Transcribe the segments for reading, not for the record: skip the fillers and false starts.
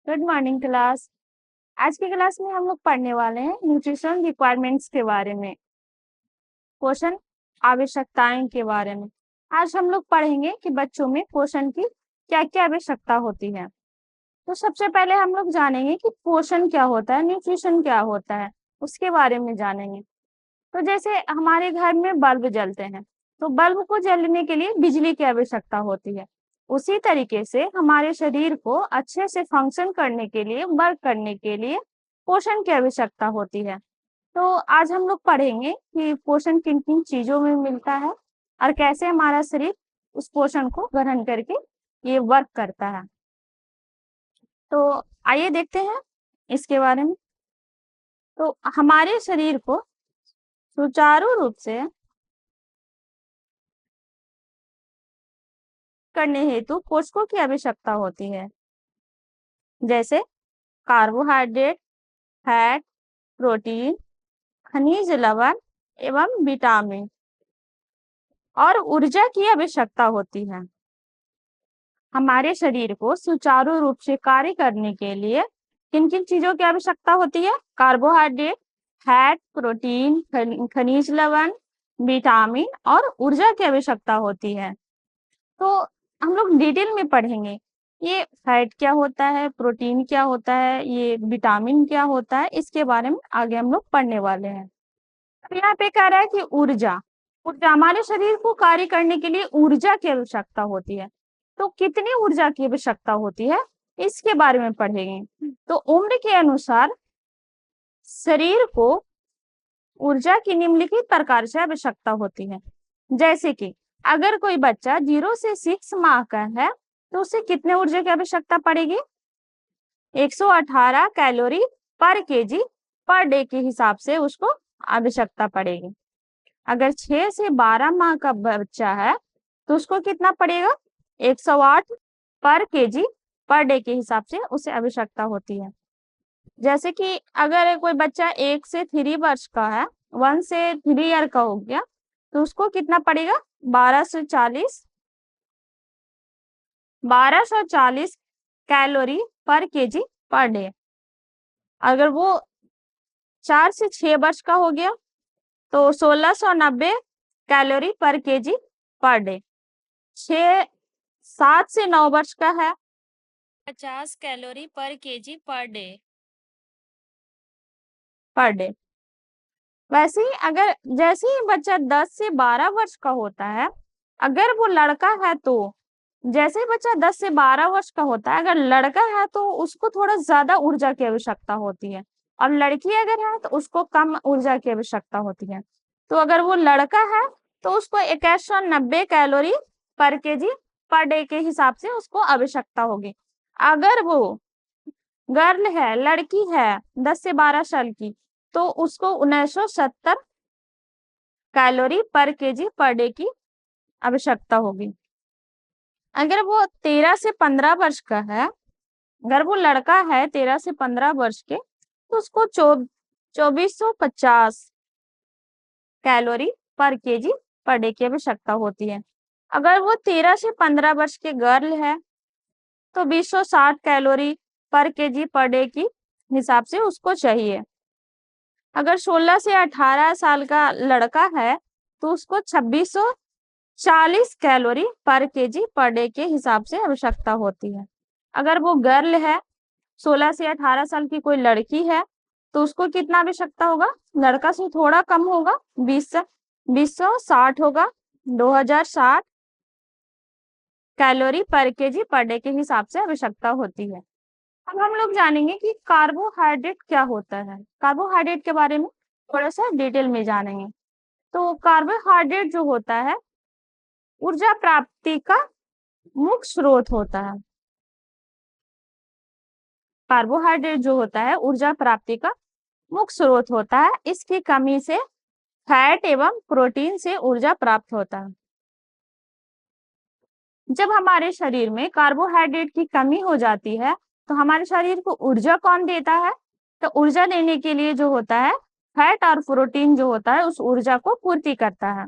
Good morning class. आज की class में हम लोग पढ़ने वाले हैं न्यूट्रिशन रिक्वायरमेंट्स के बारे में, पोषण आवश्यकताएं के बारे में। आज हम लोग पढ़ेंगे कि बच्चों में पोषण की क्या क्या आवश्यकता होती है। तो सबसे पहले हम लोग जानेंगे कि पोषण क्या होता है, न्यूट्रिशन क्या होता है, उसके बारे में जानेंगे। तो जैसे हमारे घर में बल्ब जलते हैं, तो बल्ब को जलने के लिए बिजली की आवश्यकता होती है। उसी तरीके से हमारे शरीर को अच्छे से फंक्शन करने के लिए, वर्क करने के लिए पोषण की आवश्यकता होती है। तो आज हम लोग पढ़ेंगे कि पोषण किन किन चीजों में मिलता है और कैसे हमारा शरीर उस पोषण को ग्रहण करके ये वर्क करता है। तो आइए देखते हैं इसके बारे में। तो हमारे शरीर को सुचारू रूप से करने हेतु पोषकों की आवश्यकता होती है, जैसे कार्बोहाइड्रेट, फैट, प्रोटीन, खनिज लवण एवं विटामिन और ऊर्जा की आवश्यकता होती है। हमारे शरीर को सुचारू रूप से कार्य करने के लिए किन किन चीजों की आवश्यकता होती है? कार्बोहाइड्रेट, फैट, प्रोटीन, खनिज लवण, विटामिन और ऊर्जा की आवश्यकता होती है। तो हम लोग डिटेल में पढ़ेंगे ये फैट क्या होता है, प्रोटीन क्या होता है, ये विटामिन क्या होता है, इसके बारे में आगे हम लोग पढ़ने वाले हैं। अब यहाँ पे कह रहा है कि ऊर्जा ऊर्जा हमारे शरीर को कार्य करने के लिए ऊर्जा की आवश्यकता होती है। तो कितनी ऊर्जा की आवश्यकता होती है, इसके बारे में पढ़ेंगे। तो उम्र के अनुसार शरीर को ऊर्जा की निम्नलिखित प्रकार से आवश्यकता होती है। जैसे कि अगर कोई बच्चा 0 से 6 माह का है तो उसे कितने ऊर्जा की आवश्यकता पड़ेगी? 118 कैलोरी पर केजी पर डे के हिसाब से उसको आवश्यकता पड़ेगी। अगर 6 से 12 माह का बच्चा है तो उसको कितना पड़ेगा? 108 पर केजी पर डे के हिसाब से उसे आवश्यकता होती है। जैसे कि अगर कोई बच्चा 1 से 3 वर्ष का है, 1 से 3 ईयर का हो गया, तो उसको कितना पड़ेगा? 1240 कैलोरी पर केजी पर डे। अगर वो 4 से 6 वर्ष का हो गया तो 1690 कैलोरी पर केजी पर डे। 7 से 9 वर्ष का है, 50 कैलोरी पर केजी पर डे। वैसे ही अगर जैसे ही बच्चा 10 से 12 वर्ष का होता है, अगर वो लड़का है तो जैसे ही बच्चा 10 से 12 वर्ष का होता है, अगर लड़का है तो उसको थोड़ा ज्यादा ऊर्जा की आवश्यकता होती है, और लड़की अगर है तो उसको कम ऊर्जा की आवश्यकता होती है। तो अगर वो लड़का है तो उसको 2190 कैलोरी पर केजी पर डे के हिसाब से उसको आवश्यकता होगी। अगर वो गर्ल है, लड़की है 10 से 12 साल की, तो उसको 1970 कैलोरी पर केजी पर डे की आवश्यकता होगी। अगर वो 13 से 15 वर्ष का है, अगर वो लड़का है 13 से 15 वर्ष के, तो उसको 2450 कैलोरी पर केजी पर डे की आवश्यकता होती है। अगर वो 13 से 15 वर्ष के गर्ल है तो 2060 कैलोरी पर केजी पर डे की हिसाब से उसको चाहिए। अगर 16 से 18 साल का लड़का है तो उसको 2640 कैलोरी पर केजी पर डे के हिसाब से आवश्यकता होती है। अगर वो गर्ल है, 16 से 18 साल की कोई लड़की है, तो उसको कितना आवश्यकता होगा? लड़का से थोड़ा कम होगा, 2060 होगा, 2060 कैलोरी पर केजी पर डे के हिसाब से आवश्यकता होती है। अब हम लोग जानेंगे कि कार्बोहाइड्रेट क्या होता है। कार्बोहाइड्रेट के बारे में थोड़ा सा डिटेल में जानेंगे। तो कार्बोहाइड्रेट जो होता है ऊर्जा प्राप्ति का मुख्य स्रोत होता है। कार्बोहाइड्रेट जो होता है ऊर्जा प्राप्ति का मुख्य स्रोत होता है। इसकी कमी से फैट एवं प्रोटीन से ऊर्जा प्राप्त होता है। जब हमारे शरीर में कार्बोहाइड्रेट की कमी हो जाती है तो हमारे शरीर को ऊर्जा कौन देता है? तो ऊर्जा देने के लिए जो होता है फैट और प्रोटीन जो होता है उस ऊर्जा को पूर्ति करता है।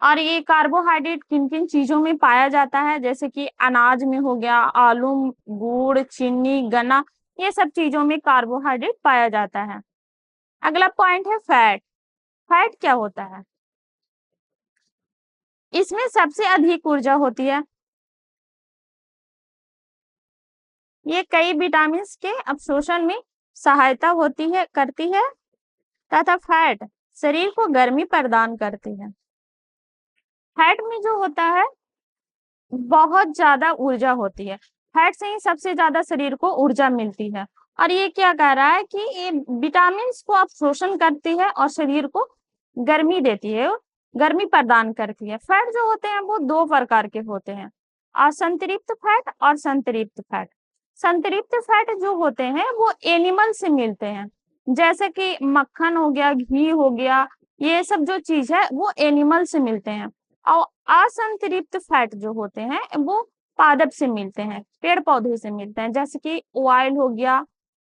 और ये कार्बोहाइड्रेट किन किन चीजों में पाया जाता है, जैसे कि अनाज में हो गया, आलू, गुड़, चीनी, गन्ना, ये सब चीजों में कार्बोहाइड्रेट पाया जाता है। अगला पॉइंट है फैट। फैट क्या होता है? इसमें सबसे अधिक ऊर्जा होती है। ये कई विटामिन के अवशोषण में सहायता होती है करती है तथा फैट शरीर को गर्मी प्रदान करती है। फैट में जो होता है बहुत ज्यादा ऊर्जा होती है। फैट से ही सबसे ज्यादा शरीर को ऊर्जा मिलती है। और ये क्या कह रहा है कि ये विटामिन को अवशोषण करती है और शरीर को गर्मी देती है, गर्मी प्रदान करती है। फैट जो होते हैं वो दो प्रकार के होते हैं, असंतृप्त फैट और संतृप्त फैट। संतृप्त फैट जो होते हैं वो एनिमल से मिलते हैं, जैसे कि मक्खन हो गया, घी हो गया, ये सब जो चीज है वो एनिमल से मिलते हैं। और असंतृप्त फैट जो होते हैं वो पादप से मिलते हैं, पेड़ पौधे से मिलते हैं, जैसे कि ऑयल हो गया,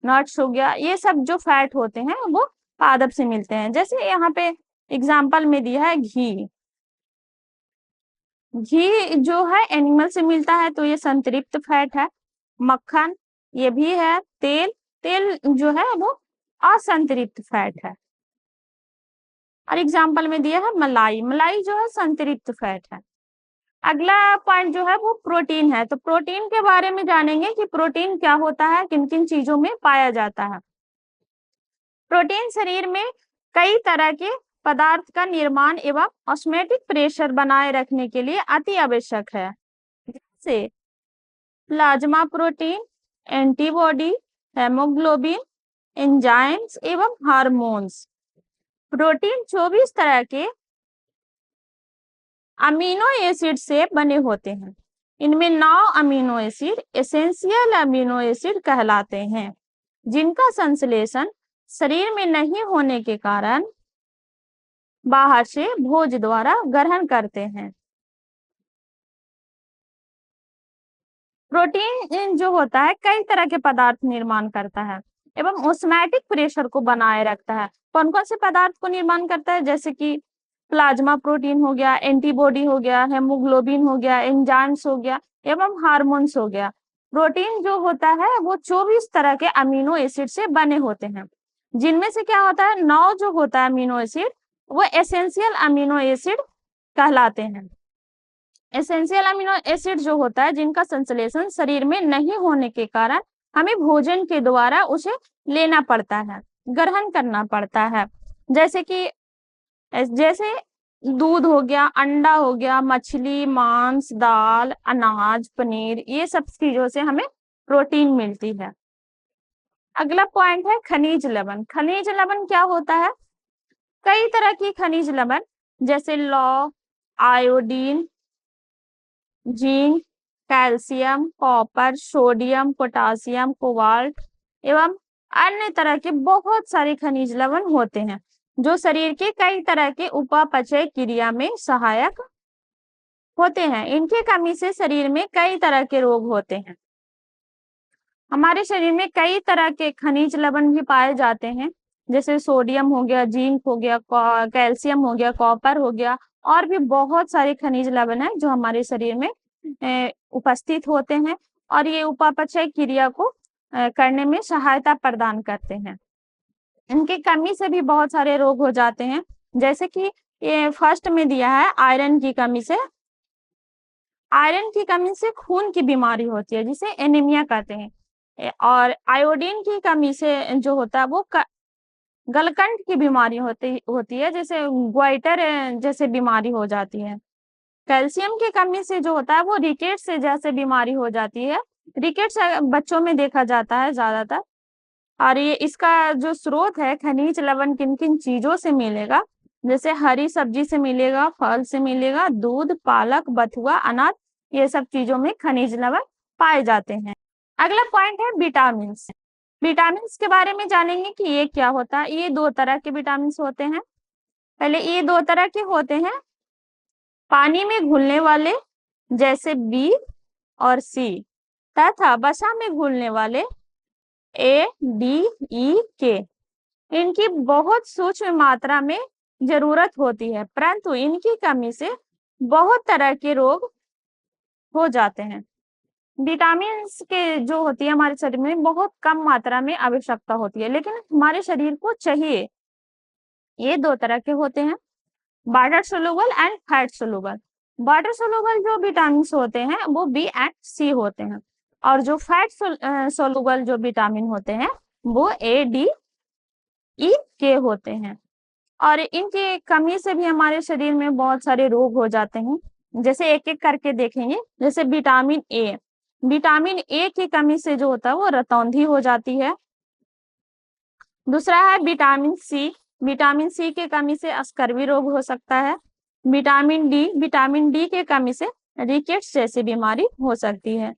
नट्स हो गया, ये सब जो फैट होते हैं वो पादप से मिलते हैं। जैसे यहाँ पे एग्जाम्पल में दिया है घी। घी जो है एनिमल से मिलता है तो ये संतृप्त फैट है। मक्खन ये भी है। तेल, तेल जो है वो असंतृप्त फैट है। और एग्जाम्पल में दिया है मलाई। मलाई जो है संतृप्त फैट है। अगला पॉइंट जो है वो प्रोटीन है। तो प्रोटीन के बारे में जानेंगे कि प्रोटीन क्या होता है, किन किन चीजों में पाया जाता है। प्रोटीन शरीर में कई तरह के पदार्थ का निर्माण एवं ऑस्मोटिक प्रेशर बनाए रखने के लिए अति आवश्यक है, जैसे plasma protein, antibody, haemoglobin, enzymes एवं हार्मोन्स। प्रोटीन 24 तरह के अमीनो एसिड से बने होते हैं। इनमें 9 amino acid essential amino acid कहलाते हैं, जिनका संश्लेषण शरीर में नहीं होने के कारण बाहर से भोज द्वारा ग्रहण करते हैं। प्रोटीन जो होता है कई तरह के पदार्थ निर्माण करता है एवं ऑस्मोटिक प्रेशर को बनाए रखता है। कौन कौन से पदार्थ को निर्माण करता है? जैसे कि प्लाज्मा प्रोटीन हो गया, एंटीबॉडी हो गया, हेमोग्लोबिन हो गया, एंजाइम्स हो गया एवं हार्मोन्स हो गया। प्रोटीन जो होता है वो 24 तरह के अमीनो एसिड से बने होते हैं, जिनमें से क्या होता है 9 जो होता है अमीनो एसिड वो एसेंशियल अमीनो एसिड कहलाते हैं। एसेंशियल अमीनो एसिड जो होता है जिनका संश्लेषण शरीर में नहीं होने के कारण हमें भोजन के द्वारा उसे लेना पड़ता है, ग्रहण करना पड़ता है। जैसे दूध हो गया, अंडा हो गया, मछली, मांस, दाल, अनाज, पनीर, ये सब चीजों से हमें प्रोटीन मिलती है। अगला पॉइंट है खनिज लवण। खनिज लवण क्या होता है? कई तरह की खनिज लवण जैसे लौह, iodine, zinc, calcium, copper, sodium, potassium, cobalt एवं अन्य तरह के बहुत सारे खनिज लवण होते हैं, जो शरीर के कई तरह के उपापचय क्रिया में सहायक होते हैं। इनकी कमी से शरीर में कई तरह के रोग होते हैं। हमारे शरीर में कई तरह के खनिज लवण भी पाए जाते हैं, जैसे सोडियम हो गया, जिंक हो गया, कैल्शियम हो गया, कॉपर हो गया, और भी बहुत सारे खनिज लवण है जो हमारे शरीर में उपस्थित होते हैं और ये उपापचय क्रिया को करने में सहायता प्रदान करते हैं। इनकी कमी से भी बहुत सारे रोग हो जाते हैं, जैसे कि ये फर्स्ट में दिया है आयरन की कमी से। आयरन की कमी से खून की बीमारी होती है जिसे एनीमिया कहते हैं। और आयोडीन की कमी से जो होता है वो गलकंठ की बीमारी होती है, जैसे ग्वाइटर जैसे बीमारी हो जाती है। कैल्शियम की कमी से जो होता है वो रिकेट्स से जैसे बीमारी हो जाती है। रिकेट्स बच्चों में देखा जाता है ज्यादातर। और ये इसका जो स्रोत है खनिज लवण किन किन चीजों से मिलेगा? जैसे हरी सब्जी से मिलेगा, फल से मिलेगा, दूध, पालक, बथुआ, अनाज, ये सब चीजों में खनिज लवण पाए जाते हैं। अगला पॉइंट है विटामिन। विटामिन के बारे में जानेंगे कि ये क्या होता है। ये 2 तरह के विटामिन होते हैं। पहले ये 2 तरह के होते हैं, पानी में घुलने वाले जैसे बी और सी, तथा वसा में घुलने वाले ए, डी, ई, के। इनकी बहुत सूक्ष्म मात्रा में जरूरत होती है, परंतु इनकी कमी से बहुत तरह के रोग हो जाते हैं। विटामिन के जो होती है हमारे शरीर में बहुत कम मात्रा में आवश्यकता होती है, लेकिन हमारे शरीर को चाहिए। ये 2 तरह के होते हैं, water soluble and fat soluble. Water soluble जो विटामिन होते हैं वो बी एंड सी होते हैं, और जो फैट सोलुबल जो विटामिन होते हैं वो ए, डी, ई, के होते हैं। और इनकी कमी से भी हमारे शरीर में बहुत सारे रोग हो जाते हैं। जैसे एक एक करके देखेंगे। जैसे विटामिन ए, विटामिन ए की कमी से जो होता है वो रतौंधी हो जाती है। दूसरा है विटामिन सी, विटामिन सी की कमी से स्कर्वी रोग हो सकता है। विटामिन डी, विटामिन डी की कमी से रिकेट्स जैसी बीमारी हो सकती है।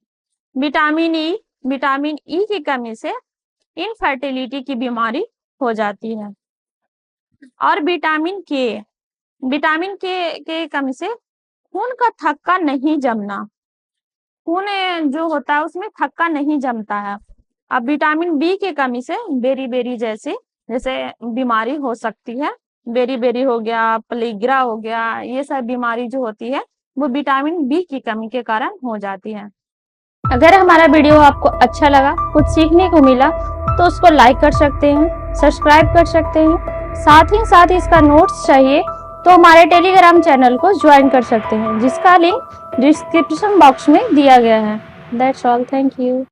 विटामिन ई, विटामिन ई की कमी से इनफर्टिलिटी की बीमारी हो जाती है। और विटामिन के, विटामिन के कमी से खून का थक्का नहीं जमना, खून जो होता है उसमें थक्का नहीं जमता है। अब विटामिन बी की कमी से बेरी जैसे बीमारी हो सकती है। बेरी हो गया, प्लेग्रा हो गया, ये सब बीमारी जो होती है वो विटामिन बी की कमी के कारण हो जाती है। अगर हमारा वीडियो आपको अच्छा लगा, कुछ सीखने को मिला, तो उसको लाइक कर सकते हैं, सब्सक्राइब कर सकते हैं। साथ ही इसका नोट्स चाहिए तो हमारे टेलीग्राम चैनल को ज्वाइन कर सकते हैं, जिसका लिंक डिस्क्रिप्शन बॉक्स में दिया गया है। That's all, thank you.